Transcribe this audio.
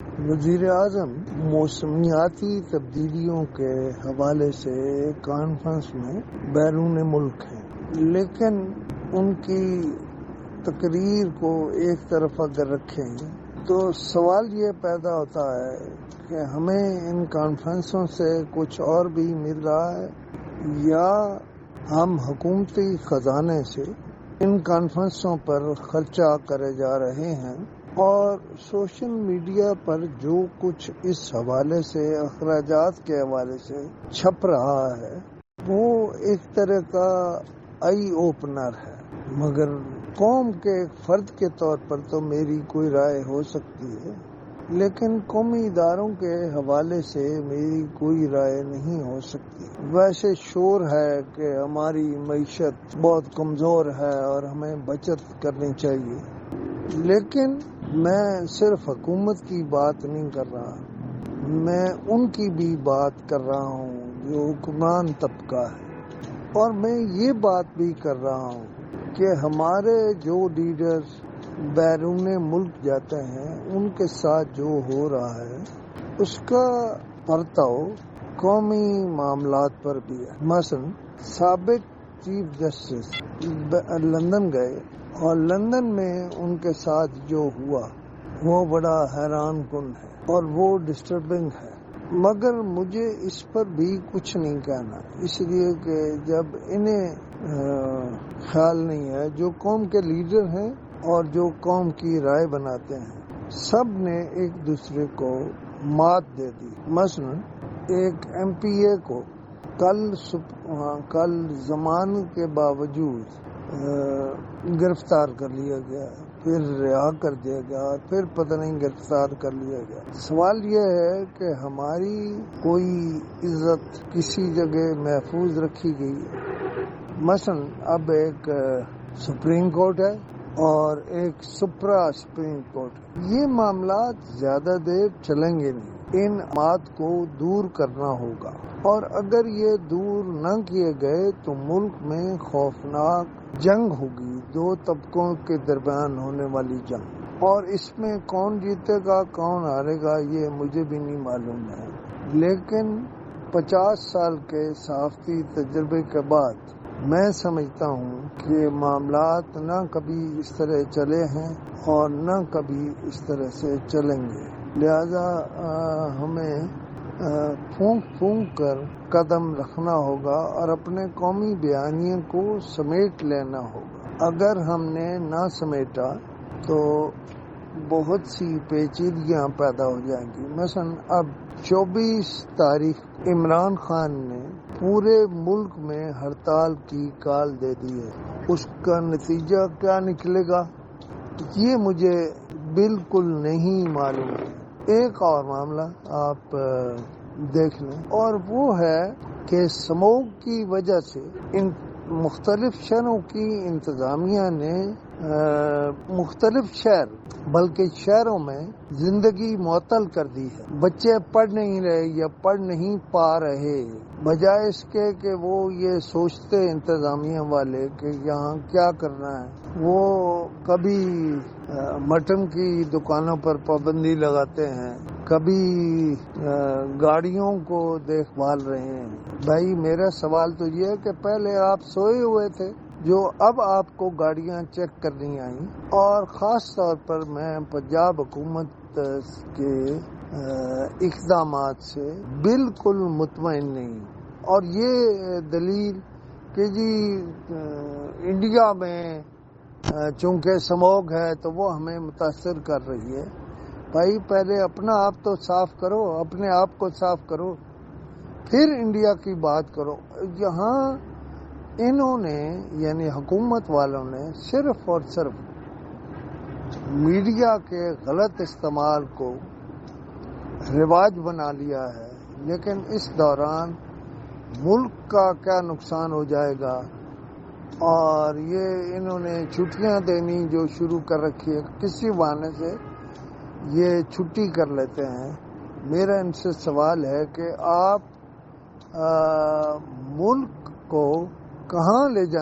وزیر اعظم موسمیاتی تبدیلیوں کے حوالے سے کانفرنس میں بیرون ملک ہیں، لیکن ان کی تقریر کو ایک طرف اگر رکھیں تو سوال یہ پیدا ہوتا ہے کہ ہمیں ان کانفرنسوں سے کچھ اور بھی مل رہا ہے یا ہم حکومتی خزانے سے ان کانفرنسوں پر خرچہ کرے جا رہے ہیں، اور سوشل میڈیا پر جو کچھ اس حوالے سے اخراجات کے حوالے سے چھپ رہا ہے وہ ایک طرح کا آئی اوپنر ہے، مگر قوم کے ایک فرد کے طور پر تو میری کوئی رائے ہو سکتی ہے، لیکن قومی اداروں کے حوالے سے میری کوئی رائے نہیں ہو سکتی۔ ویسے شور ہے کہ ہماری معیشت بہت کمزور ہے اور ہمیں بچت کرنی چاہیے، لیکن میں صرف حکومت کی بات نہیں کر رہا، میں ان کی بھی بات کر رہا ہوں جو حکمران طبقہ ہے، اور میں یہ بات بھی کر رہا ہوں کہ ہمارے جو لیڈرز بیرون ملک جاتے ہیں ان کے ساتھ جو ہو رہا ہے اس کا پرتاؤ قومی معاملات پر بھی ہے۔ مثلا سابق چیف جسٹس لندن گئے اور لندن میں ان کے ساتھ جو ہوا وہ بڑا حیران کن ہے اور وہ ڈسٹربنگ ہے، مگر مجھے اس پر بھی کچھ نہیں کہنا، اس لیے کہ جب انہیں خیال نہیں ہے، جو قوم کے لیڈر ہیں اور جو قوم کی رائے بناتے ہیں سب نے ایک دوسرے کو مات دے دی۔ مثلا ایک ایم پی اے کو کل ضمانت کے باوجود گرفتار کر لیا گیا، پھر رہا کر دیا گیا، اور پھر پتہ نہیں گرفتار کر لیا گیا۔ سوال یہ ہے کہ ہماری کوئی عزت کسی جگہ محفوظ رکھی گئی؟ مثلا اب ایک سپریم کورٹ ہے اور ایک سپرا سپریم کورٹ ہے، یہ معاملات زیادہ دیر چلیں گے نہیں، ان بات کو دور کرنا ہوگا، اور اگر یہ دور نہ کیے گئے تو ملک میں خوفناک جنگ ہوگی، دو طبقوں کے درمیان ہونے والی جنگ، اور اس میں کون جیتے گا کون ہارے گا یہ مجھے بھی نہیں معلوم ہے، لیکن 50 سال کے صحافتی تجربے کے بعد میں سمجھتا ہوں کہ معاملات نہ کبھی اس طرح چلے ہیں اور نہ کبھی اس طرح سے چلیں گے، لہذا ہمیں پھونک پھونک کر قدم رکھنا ہوگا اور اپنے قومی بیانیے کو سمیٹ لینا ہوگا۔ اگر ہم نے نہ سمیٹا تو بہت سی پیچیدگیاں پیدا ہو جائیں گی۔ مثلا اب 24 تاریخ عمران خان نے پورے ملک میں ہڑتال کی کال دے دی ہے، اس کا نتیجہ کیا نکلے گا یہ مجھے بالکل نہیں معلوم ہے۔ ایک اور معاملہ آپ دیکھ لیں، اور وہ ہے کہ سموگ کی وجہ سے ان مختلف شہروں کی انتظامیہ نے مختلف بلکہ شہروں میں زندگی معطل کر دی ہے، بچے پڑھ نہیں رہے یا پڑھ نہیں پا رہے، بجائے اس کے کہ وہ یہ سوچتے انتظامیہ والے کہ یہاں کیا کرنا ہے، وہ کبھی مٹن کی دکانوں پر پابندی لگاتے ہیں، کبھی گاڑیوں کو دیکھ بھال رہے ہیں۔ بھائی میرا سوال تو یہ ہے کہ پہلے آپ سوئے ہوئے تھے جو اب آپ کو گاڑیاں چیک کرنی آئیں، اور خاص طور پر میں پنجاب حکومت کے اقدامات سے بالکل مطمئن نہیں، اور یہ دلیل کہ جی انڈیا میں چونکہ سموگ ہے تو وہ ہمیں متاثر کر رہی ہے۔ بھائی پہلے اپنا آپ تو صاف کرو، اپنے آپ کو صاف کرو، پھر انڈیا کی بات کرو۔ یہاں انہوں نے یعنی حکومت والوں نے صرف اور صرف میڈیا کے غلط استعمال کو رواج بنا لیا ہے، لیکن اس دوران ملک کا کیا نقصان ہو جائے گا، اور یہ انہوں نے چھٹیاں دینی جو شروع کر رکھی ہے، کسی بہانے سے یہ چھٹی کر لیتے ہیں۔ میرا ان سے سوال ہے کہ آپ ملک کو کہاں لے جانا